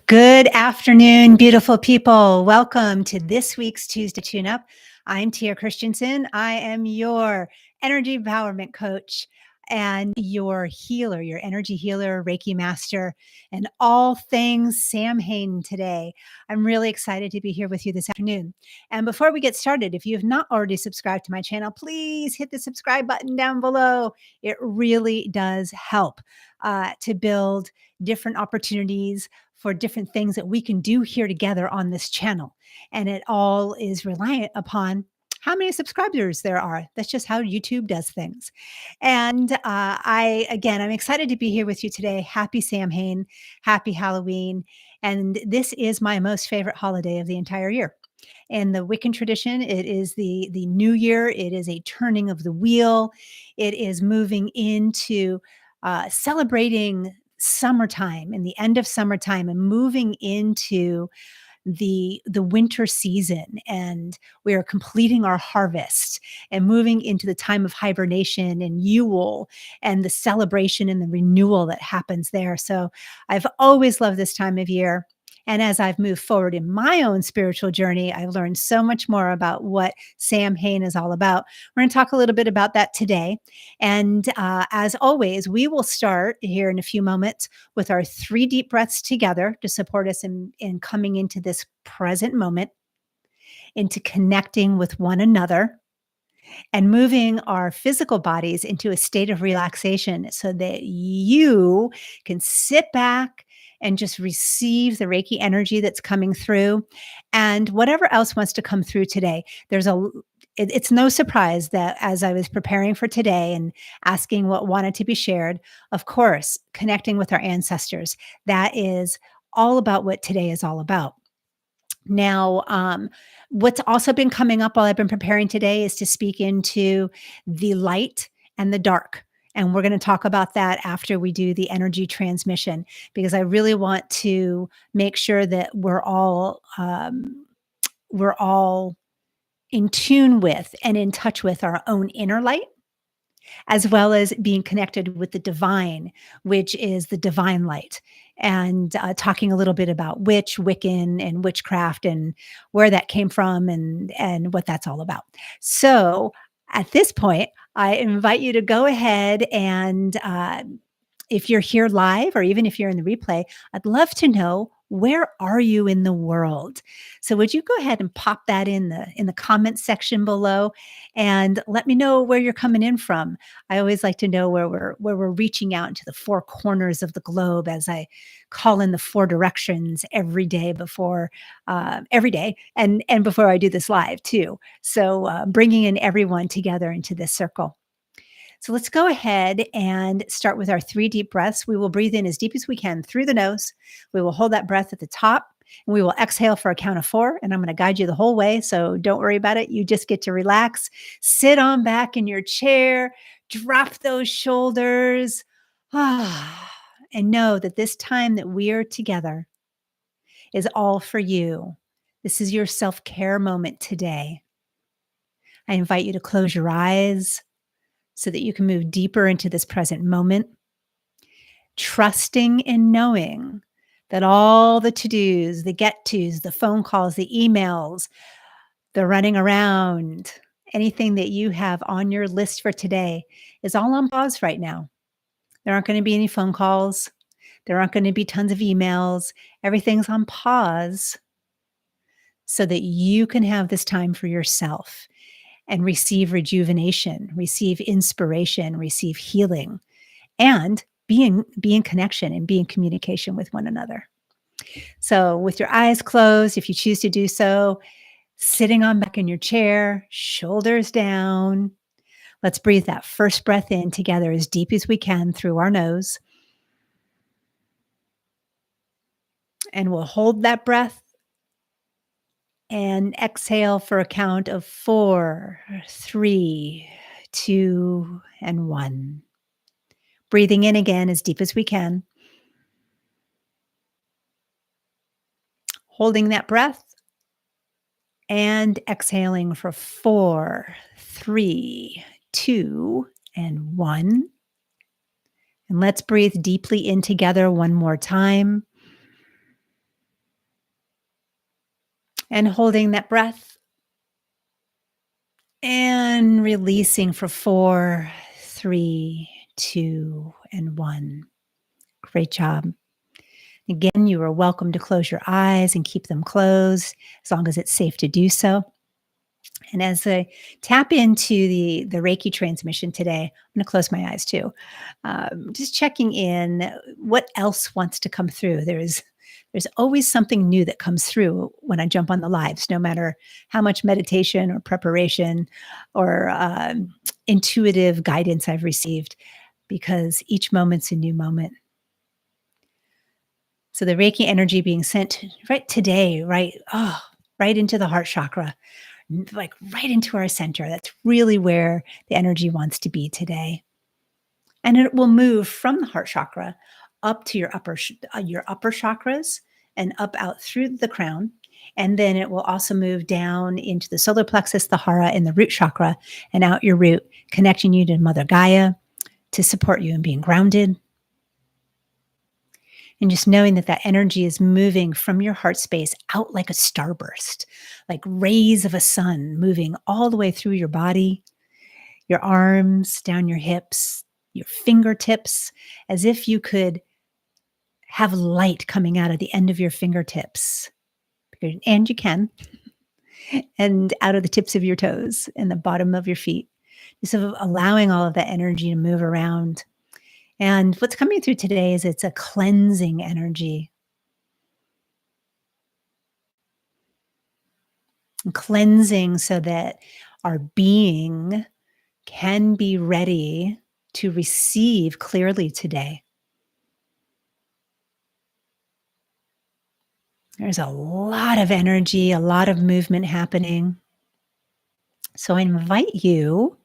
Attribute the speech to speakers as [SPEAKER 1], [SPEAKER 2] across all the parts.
[SPEAKER 1] Good afternoon, beautiful people. Welcome to this week's Tuesday Tune Up. I'm Tia Christensen. I am your energy empowerment coach and your healer, your energy healer, Reiki master, and all things Samhain today. I'm really excited to be here with you this afternoon. And before we get started, if you have not already subscribed to my channel, please hit the subscribe button down below. It really does help to build different opportunities for different things that we can do here together on this channel. And it all is reliant upon how many subscribers there are. That's just how YouTube does things. And I'm excited to be here with you today. Happy Samhain, happy Halloween. And this is my most favorite holiday of the entire year. In the Wiccan tradition, it is the new year. It is a turning of the wheel. It is moving into celebrating summertime and the end of summertime and moving into the winter season, and we are completing our harvest and moving into the time of hibernation and Yule and the celebration and the renewal that happens there. So I've always loved this time of year. And as I've moved forward in my own spiritual journey, I've learned so much more about what Samhain is all about. We're going to talk a little bit about that today. And as always, we will start here in a few moments with our 3 deep breaths together to support us in coming into this present moment, into connecting with one another, and moving our physical bodies into a state of relaxation so that you can sit back and just receive the Reiki energy that's coming through and whatever else wants to come through today. It's no surprise that as I was preparing for today and asking what wanted to be shared, of course, connecting with our ancestors, that is all about what today is all about. Now, what's also been coming up while I've been preparing today is to speak into the light and the dark. And we're going to talk about that after we do the energy transmission, because I really want to make sure that we're all in tune with and in touch with our own inner light, as well as being connected with the divine, which is the divine light, and talking a little bit about Wiccan, and witchcraft, and where that came from, and what that's all about. So at this point, I invite you to go ahead and if you're here live, or even if you're in the replay, I'd love to know, where are you in the world? So would you go ahead and pop that in the comments section below and let me know where you're coming in from. I always like to know where we're reaching out into the 4 corners of the globe, as I call in the 4 directions every day and before I do this live too. So bringing in everyone together into this circle. So let's go ahead and start with our 3 deep breaths. We will breathe in as deep as we can through the nose. We will hold that breath at the top, and we will exhale for a count of 4. And I'm going to guide you the whole way, so don't worry about it. You just get to relax. Sit on back in your chair. Drop those shoulders. And know that this time that we are together is all for you. This is your self-care moment today. I invite you to close your eyes so that you can move deeper into this present moment, trusting and knowing that all the to-dos, the get-tos, the phone calls, the emails, the running around, anything that you have on your list for today is all on pause right now. There aren't going to be any phone calls. There aren't going to be tons of emails. Everything's on pause so that you can have this time for yourself and receive rejuvenation, receive inspiration, receive healing, and be in connection and be in communication with one another. So with your eyes closed, if you choose to do so, sitting on back in your chair, shoulders down, let's breathe that first breath in together as deep as we can through our nose. And we'll hold that breath and exhale for a count of 4, 3, 2, and 1. Breathing in again as deep as we can. Holding that breath and exhaling for 4, 3, 2, and 1. And let's breathe deeply in together one more time. And holding that breath and releasing for 4, 3, 2, and 1. Great job. Again, you are welcome to close your eyes and keep them closed as long as it's safe to do so. And as I tap into the Reiki transmission today, I'm going to close my eyes too. Just checking in, what else wants to come through? There's always something new that comes through when I jump on the lives, no matter how much meditation or preparation or intuitive guidance I've received, because each moment's a new moment. So the Reiki energy being sent right today, right into the heart chakra, like right into our center. That's really where the energy wants to be today. And it will move from the heart chakra up to your upper chakras and up out through the crown. And then it will also move down into the solar plexus, the hara, and the root chakra, and out your root, connecting you to Mother Gaia to support you in being grounded. And just knowing that that energy is moving from your heart space out like a starburst, like rays of a sun moving all the way through your body, your arms, down your hips, your fingertips, as if you could have light coming out of the end of your fingertips. And you can, and out of the tips of your toes and the bottom of your feet. Just sort of allowing all of that energy to move around. And what's coming through today is it's a cleansing energy. Cleansing so that our being can be ready to receive clearly today. There's a lot of energy, a lot of movement happening. So I invite you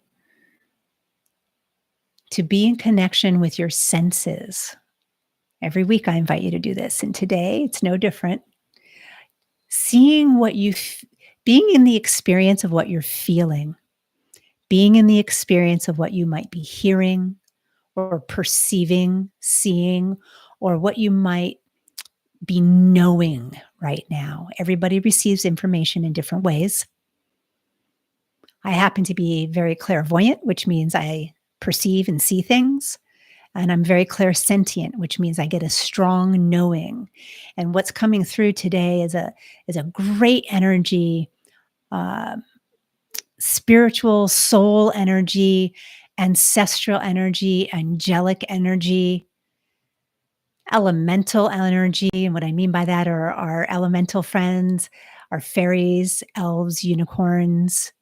[SPEAKER 1] to be in connection with your senses. Every week I invite you to do this. And today it's no different. Seeing being in the experience of what you're feeling, being in the experience of what you might be hearing or perceiving, seeing, or what you might be knowing right now. Everybody receives information in different ways. I happen to be very clairvoyant, which means I perceive and see things. And I'm very clairsentient, which means I get a strong knowing. And what's coming through today is a great energy, uh, spiritual soul energy, ancestral energy, angelic energy, elemental energy. And what I mean by that are our elemental friends, our fairies, elves, unicorns,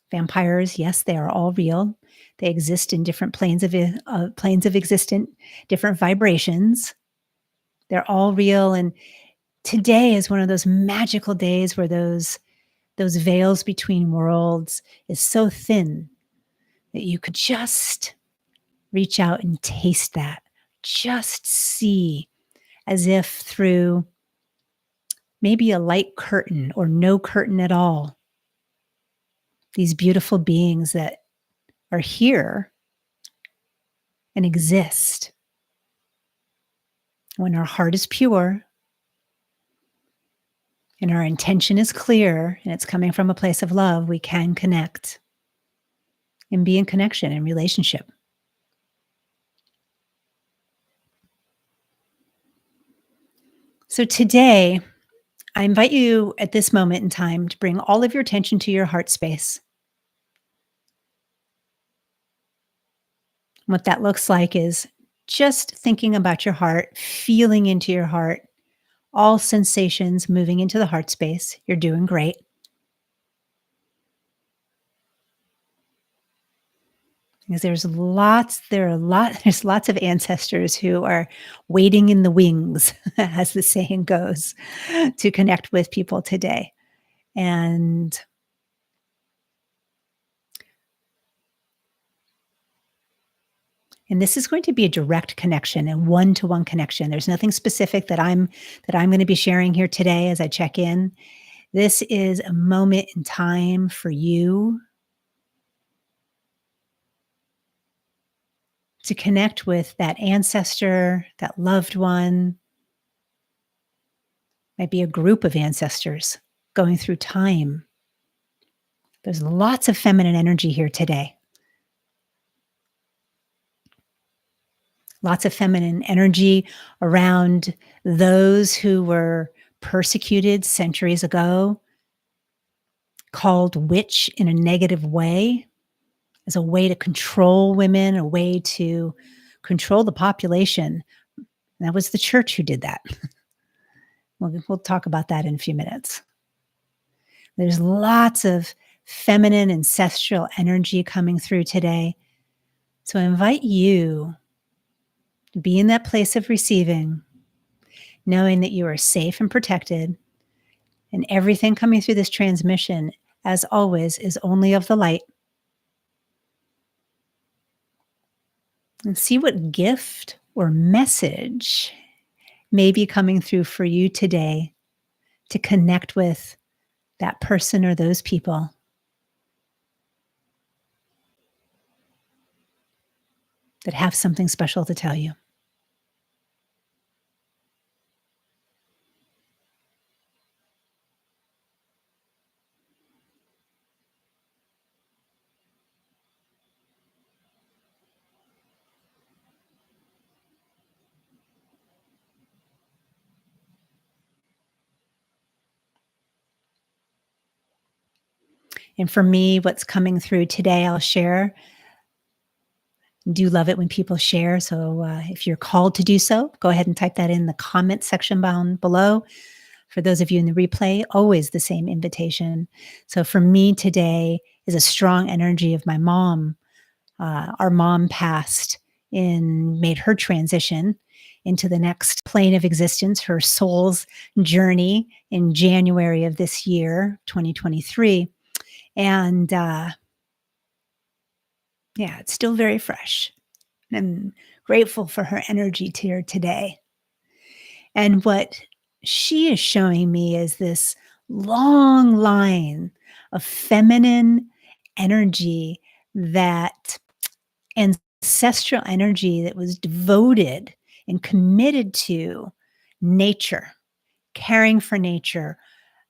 [SPEAKER 1] vampires. Yes, they are all real. They exist in different planes of existence, different vibrations. They're all real. And today is one of those magical days where those veils between worlds is so thin that you could just reach out and taste that. Just see, as if through maybe a light curtain or no curtain at all, these beautiful beings that are here and exist. When our heart is pure and our intention is clear and it's coming from a place of love, we can connect and be in connection and relationship. So today, I invite you at this moment in time to bring all of your attention to your heart space. What that looks like is just thinking about your heart, feeling into your heart, all sensations moving into the heart space. You're doing great. Because there's lots of ancestors who are waiting in the wings, as the saying goes, to connect with people today. And this is going to be a direct connection and one-to-one connection. There's nothing specific that I'm going to be sharing here today as I check in. This is a moment in time for you to connect with that ancestor, that loved one, Might be a group of ancestors going through time. There's lots of feminine energy here today. Lots of feminine energy around those who were persecuted centuries ago, called witch in a negative way, as a way to control women, a way to control the population. And that was the church who did that. We'll talk about that in a few minutes. There's lots of feminine ancestral energy coming through today. So I invite you to be in that place of receiving, knowing that you are safe and protected, and everything coming through this transmission, as always, is only of the light. And see what gift or message may be coming through for you today to connect with that person or those people that have something special to tell you. And for me, what's coming through today, I'll share. Do love it when people share. So if you're called to do so, go ahead and type that in the comment section down below. For those of you in the replay, always the same invitation. So for me today is a strong energy of my mom. Our mom passed made her transition into the next plane of existence, her soul's journey in January of this year, 2023. And it's still very fresh. I'm grateful for her energy here today. And what she is showing me is this long line of feminine energy, that ancestral energy that was devoted and committed to nature, caring for nature.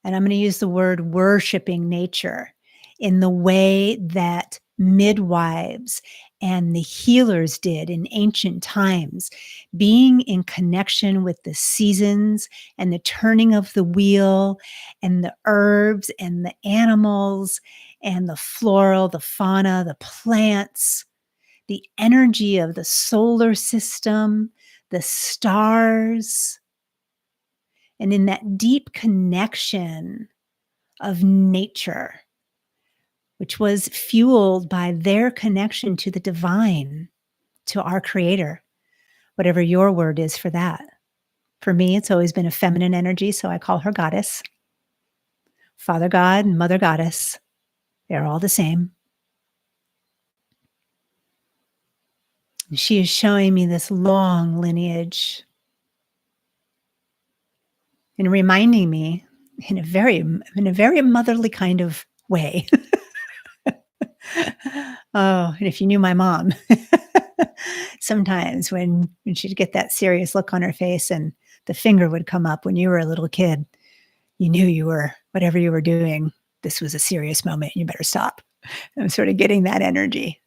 [SPEAKER 1] And I'm going to use the word worshiping nature in the way that midwives and the healers did in ancient times, being in connection with the seasons and the turning of the wheel and the herbs and the animals and the floral, the fauna, the plants, the energy of the solar system, the stars, and in that deep connection of nature, which was fueled by their connection to the divine, to our creator, whatever your word is for that. For me, it's always been a feminine energy, so I call her goddess. Father God and Mother Goddess, they're all the same. She is showing me this long lineage and reminding me in a very motherly kind of way. Oh, and if you knew my mom, sometimes when she'd get that serious look on her face and the finger would come up when you were a little kid, you knew whatever you were doing, this was a serious moment. You better stop. I'm sort of getting that energy.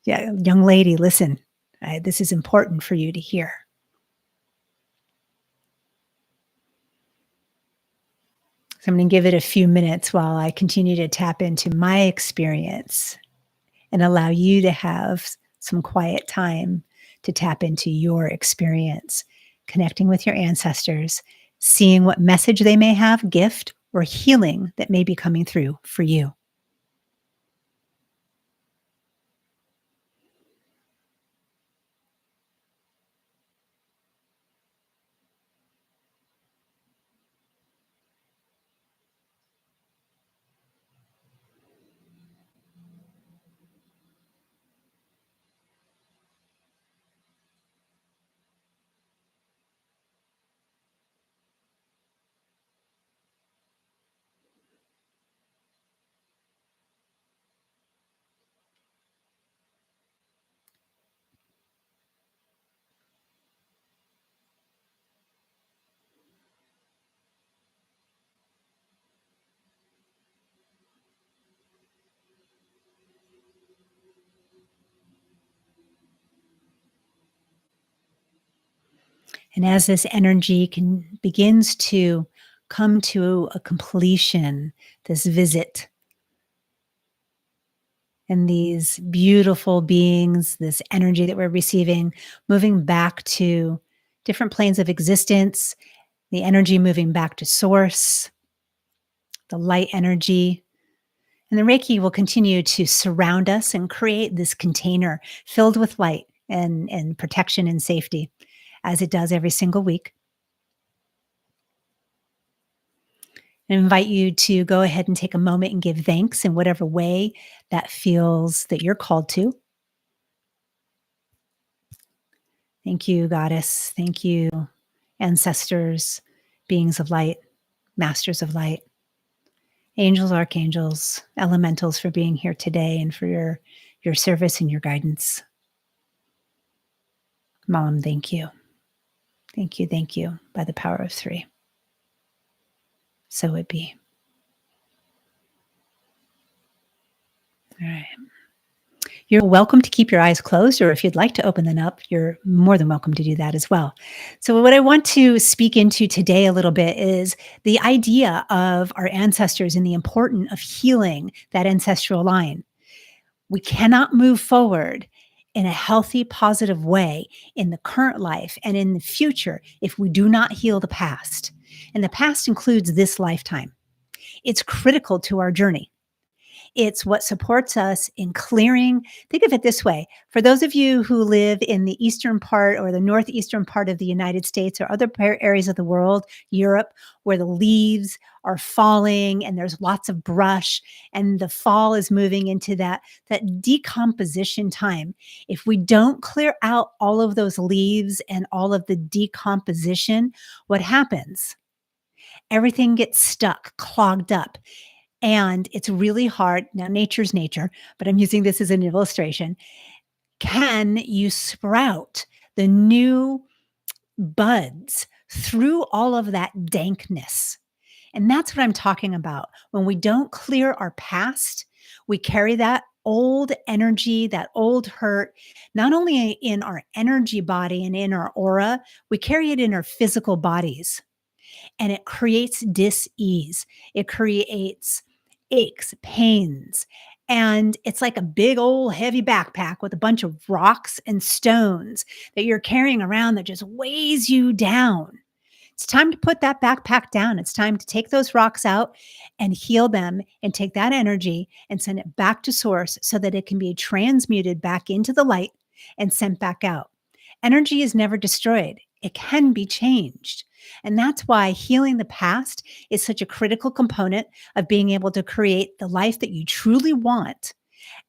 [SPEAKER 1] Yeah, young lady, listen, this is important for you to hear. So I'm going to give it a few minutes while I continue to tap into my experience and allow you to have some quiet time to tap into your experience, connecting with your ancestors, seeing what message they may have, gift, or healing that may be coming through for you. And as this energy begins to come to a completion, this visit, and these beautiful beings, this energy that we're receiving, moving back to different planes of existence, the energy moving back to source, the light energy. And the Reiki will continue to surround us and create this container filled with light and protection and safety, as it does every single week. I invite you to go ahead and take a moment and give thanks in whatever way that feels that you're called to. Thank you, Goddess. Thank you, ancestors, beings of light, masters of light, angels, archangels, elementals, for being here today and for your service and your guidance. Mom, thank you. Thank you, thank you, by the power of three. So it be. All right. You're welcome to keep your eyes closed, or if you'd like to open them up, you're more than welcome to do that as well. So, what I want to speak into today a little bit is the idea of our ancestors and the importance of healing that ancestral line. We cannot move forward in a healthy, positive way in the current life and in the future if we do not heal the past. And the past includes this lifetime. It's critical to our journey. It's what supports us in clearing. Think of it this way. For those of you who live in the eastern part or the northeastern part of the United States or other areas of the world, Europe, where the leaves are falling and there's lots of brush and the fall is moving into that decomposition time. If we don't clear out all of those leaves and all of the decomposition, what happens? Everything gets stuck, clogged up. And it's really hard. Now, nature's nature, but I'm using this as an illustration. Can you sprout the new buds through all of that dankness? And that's what I'm talking about. When we don't clear our past, we carry that old energy, that old hurt, not only in our energy body and in our aura, we carry it in our physical bodies. And it creates dis-ease. It creates aches, pains. And it's like a big old heavy backpack with a bunch of rocks and stones that you're carrying around that just weighs you down. It's time to put that backpack down. It's time to take those rocks out and heal them and take that energy and send it back to source so that it can be transmuted back into the light and sent back out. Energy is never destroyed. It can be changed. And that's why healing the past is such a critical component of being able to create the life that you truly want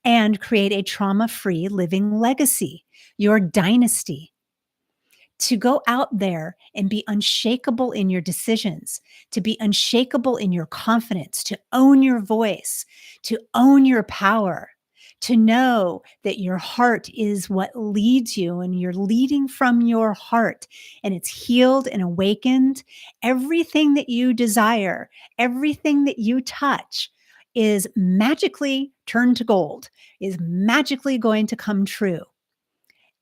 [SPEAKER 1] and create a trauma-free living legacy, your dynasty. To go out there and be unshakable in your decisions, to be unshakable in your confidence, to own your voice, to own your power, to know that your heart is what leads you and you're leading from your heart and it's healed and awakened. Everything that you desire, everything that you touch is magically turned to gold, is magically going to come true.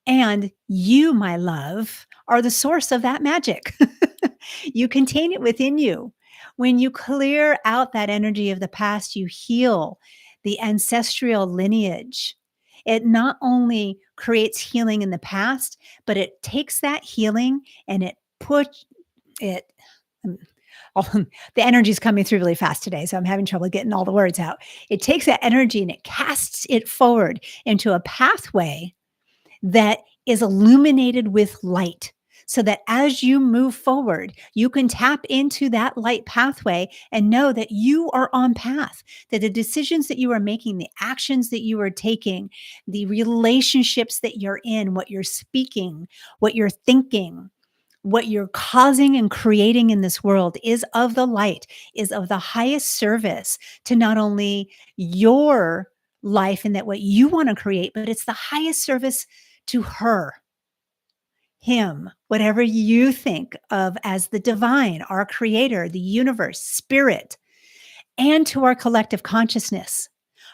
[SPEAKER 1] And you, my love, are the source of that magic. You contain it within you. When you clear out that energy of the past, you heal the ancestral lineage. It not only creates healing in the past, but it takes that healing and it puts it. The energy is coming through really fast today, so I'm having trouble getting all the words out. It takes that energy and it casts it forward into a pathway that is illuminated with light so that as you move forward, you can tap into that light pathway and know that you are on path, that the decisions that you are making, the actions that you are taking, the relationships that you're in, what you're speaking, what you're thinking, what you're causing and creating in this world is of the light, is of the highest service to not only your life and that what you want to create, but it's the highest service to her, him, whatever you think of as the divine, our creator, the universe, spirit, and to our collective consciousness.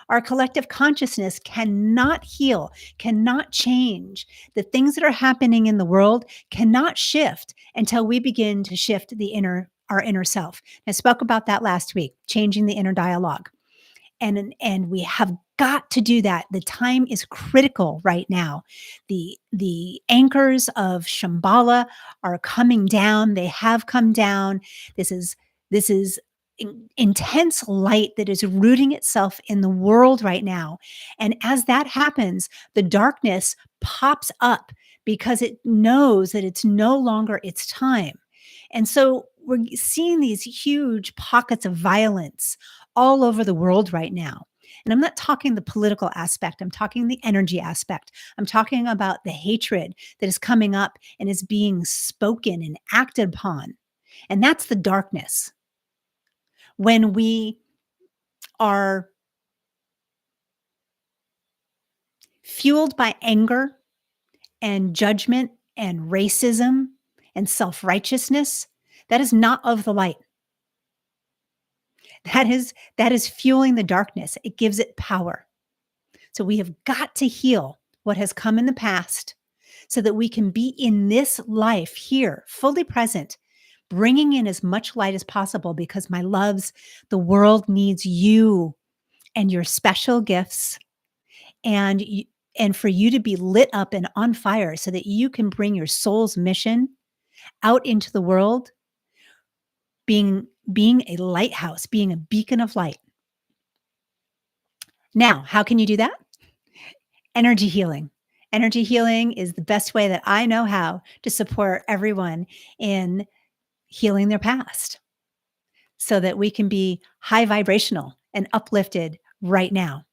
[SPEAKER 1] Our collective consciousness cannot heal, cannot change. The things that are happening in the world cannot shift until we begin to shift our inner self. I spoke about that last week, changing the inner dialogue. And we have got to do that. The time is critical right now. The anchors of Shambhala are coming down. They have come down. This is intense light that is rooting itself in the world right now. And as that happens, the darkness pops up because it knows that it's no longer its time. And so we're seeing these huge pockets of violence all over the world right now. And I'm not talking the political aspect, I'm talking the energy aspect. I'm talking about the hatred that is coming up and is being spoken and acted upon. And that's the darkness. When we are fueled by anger and judgment and racism and self righteousness, that is not of the light. That is fueling the darkness. It gives it power. So we have got to heal what has come in the past so that we can be in this life here, fully present, bringing in as much light as possible because, my loves, the world needs you and your special gifts and and for you to be lit up and on fire so that you can bring your soul's mission out into the world, being a lighthouse, being a beacon of light. Now, how can you do that? Energy healing. Energy healing is the best way that I know how to support everyone in healing their past so that we can be high vibrational and uplifted right now.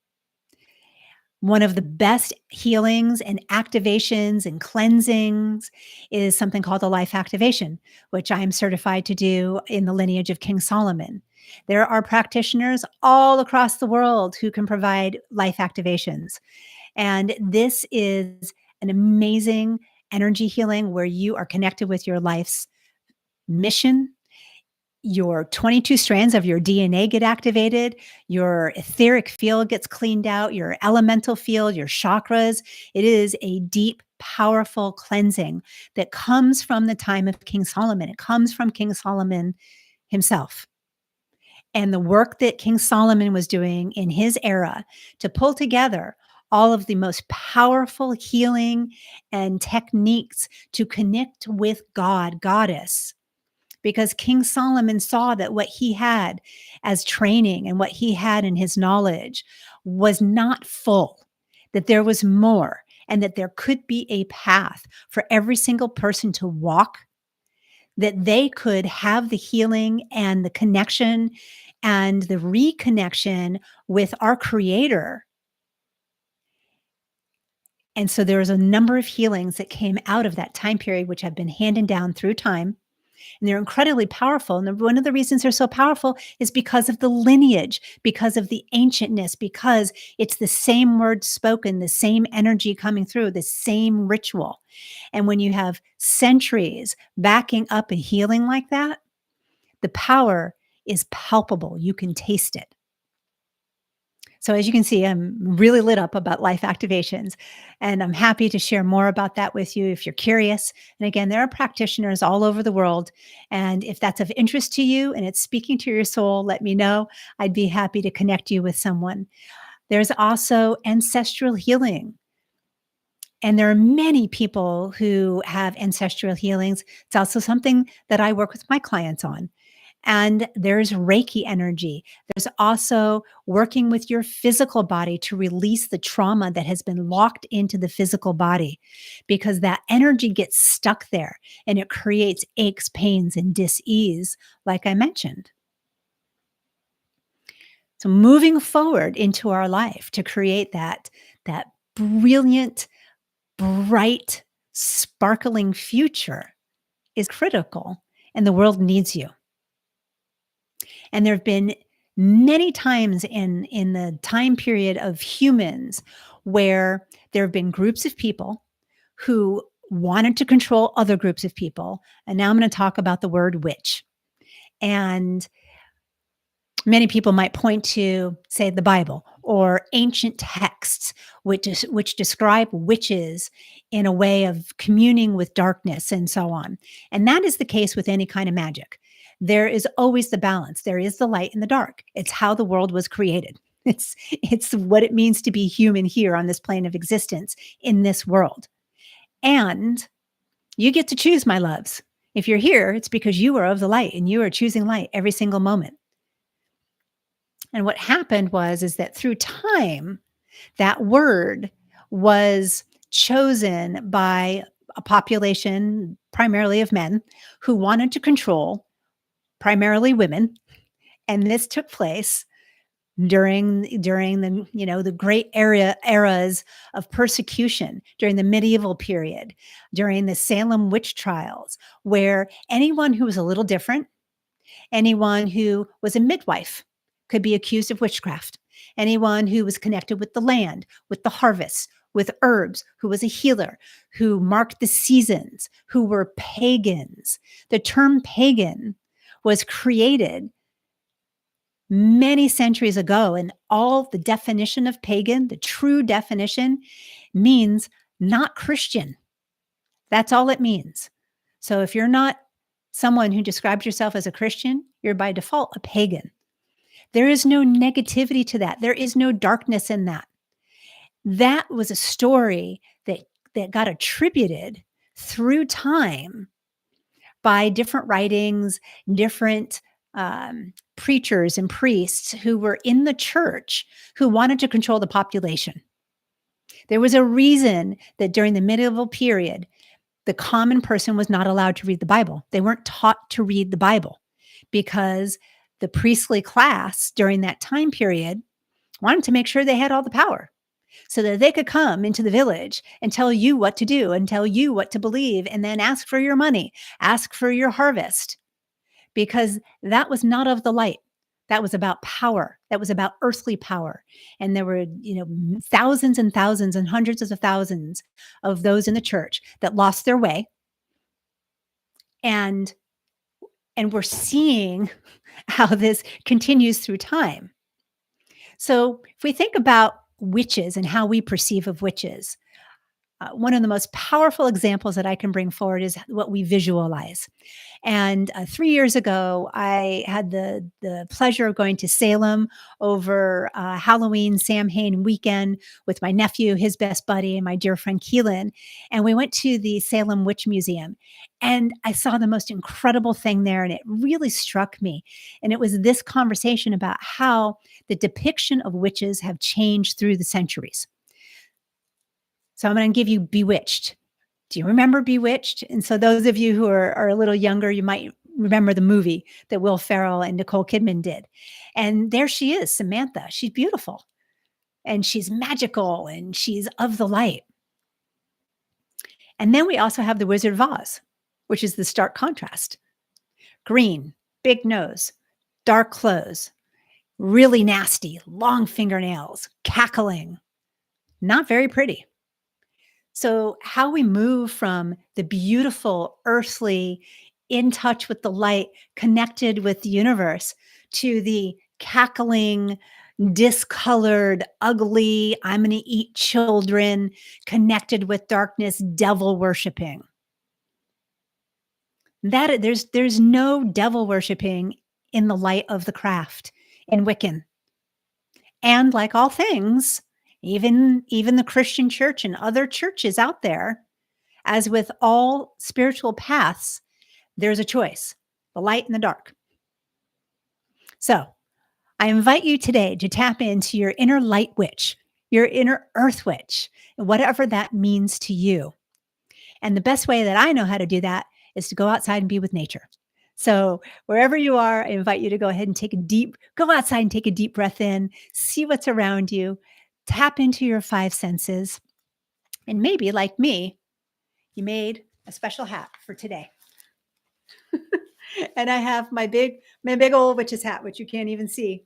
[SPEAKER 1] One of the best healings and activations and cleansings is something called the life activation, which I am certified to do in the lineage of King Solomon. There are practitioners all across the world who can provide life activations. And this is an amazing energy healing where you are connected with your life's mission. Your 22 strands of your DNA get activated, your etheric field gets cleaned out, your elemental field, your chakras. It is a deep, powerful cleansing that comes from the time of King Solomon. It comes from King Solomon himself. And the work that King Solomon was doing in his era to pull together all of the most powerful healing and techniques to connect with God, Goddess, because King Solomon saw that what he had as training and what he had in his knowledge was not full, that there was more, and that there could be a path for every single person to walk, that they could have the healing and the connection and the reconnection with our Creator. And so there was a number of healings that came out of that time period, which have been handed down through time. And they're incredibly powerful. And one of the reasons they're so powerful is because of the lineage, because of the ancientness, because it's the same word spoken, the same energy coming through, the same ritual. And when you have centuries backing up a healing like that, the power is palpable. You can taste it. So as you can see, I'm really lit up about life activations, and I'm happy to share more about that with you if you're curious. And again, there are practitioners all over the world. And if that's of interest to you and it's speaking to your soul, let me know. I'd be happy to connect you with someone. There's also ancestral healing. And there are many people who have ancestral healings. It's also something that I work with my clients on. And there's Reiki energy. There's also working with your physical body to release the trauma that has been locked into the physical body, because that energy gets stuck there and it creates aches, pains, and dis-ease, like I mentioned. So moving forward into our life to create that brilliant, bright, sparkling future is critical, and the world needs you. And there have been many times in the time period of humans where there have been groups of people who wanted to control other groups of people. And now I'm going to talk about the word witch. And many people might point to, say, the Bible or ancient texts which describe witches in a way of communing with darkness and so on. And that is the case with any kind of magic. There is always the balance. There is the light and the dark. It's how the world was created. It's what it means to be human here on this plane of existence in this world. And you get to choose, my loves. If you're here, it's because you are of the light and you are choosing light every single moment. And what happened is that through time, that word was chosen by a population primarily of men who wanted to control primarily women. And this took place during the the great eras of persecution, during the medieval period, during the Salem witch trials, where anyone who was a little different, anyone who was a midwife could be accused of witchcraft. Anyone who was connected with the land, with the harvest, with herbs, who was a healer, who marked the seasons, who were pagans. The term pagan was created many centuries ago, and all the definition of pagan, the true definition, means not Christian. That's all it means. So if you're not someone who describes yourself as a Christian, you're by default a pagan. There is no negativity to that. There is no darkness in that. That was a story that got attributed through time by different writings, different preachers and priests who were in the church who wanted to control the population. There was a reason that during the medieval period, the common person was not allowed to read the Bible. They weren't taught to read the Bible because the priestly class during that time period wanted to make sure they had all the power so that they could come into the village and tell you what to do and tell you what to believe and then ask for your money, ask for your harvest, because that was not of the light. That was about power. That was about earthly power. And there were, thousands and thousands and hundreds of thousands of those in the church that lost their way. And we're seeing how this continues through time. So if we think about witches and how we perceive of witches, one of the most powerful examples that I can bring forward is what we visualize. And 3 years ago, I had the pleasure of going to Salem over Halloween Samhain weekend with my nephew, his best buddy, and my dear friend Keelan. And we went to the Salem Witch Museum. And I saw the most incredible thing there, and it really struck me. And it was this conversation about how the depiction of witches have changed through the centuries. So I'm going to give you Bewitched. Do you remember Bewitched? And so those of you who are a little younger, you might remember the movie that Will Ferrell and Nicole Kidman did. And there she is, Samantha. She's beautiful and she's magical and she's of the light. And then we also have the Wizard of Oz, which is the stark contrast. Green, big nose, dark clothes, really nasty, long fingernails, cackling, not very pretty. So how we move from the beautiful, earthly, in touch with the light, connected with the universe, to the cackling, discolored, ugly, I'm going to eat children, connected with darkness, devil worshiping. That there's no devil worshiping in the light of the craft in Wiccan. And like all things, even the Christian church and other churches out there, as with all spiritual paths, there's a choice, the light and the dark. So I invite you today to tap into your inner light witch, your inner earth witch, whatever that means to you. And the best way that I know how to do that is to go outside and be with nature. So wherever you are, I invite you to go ahead and go outside and take a deep breath in, see what's around you, tap into your 5 senses. And maybe like me, you made a special hat for today. And I have my big old witch's hat, which you can't even see.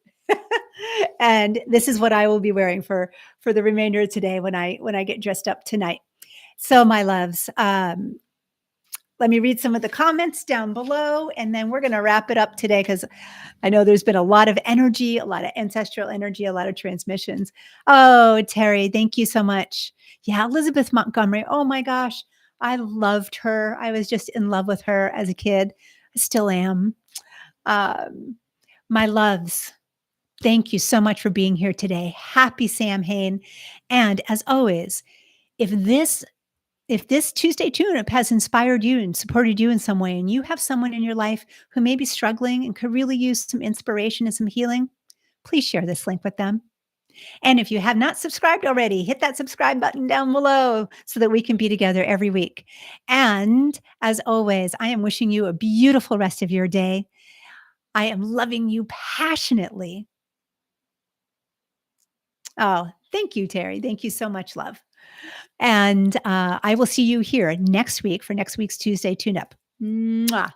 [SPEAKER 1] And this is what I will be wearing for the remainder of today when I get dressed up tonight. So my loves, let me read some of the comments down below, and then we're going to wrap it up today because I know there's been a lot of energy, a lot of ancestral energy, a lot of transmissions. Oh, Terry, thank you so much. Yeah, Elizabeth Montgomery. Oh my gosh, I loved her. I was just in love with her as a kid. I still am. Um, my loves, thank you so much for being here today. Happy Samhain. And as always, if this if this Tuesday tune-up has inspired you and supported you in some way, and you have someone in your life who may be struggling and could really use some inspiration and some healing, please share this link with them. And if you have not subscribed already, hit that subscribe button down below so that we can be together every week. And as always, I am wishing you a beautiful rest of your day. I am loving you passionately. Oh, thank you, Terry. Thank you so much, love. And I will see you here next week for next week's Tuesday tune-up. Mwah.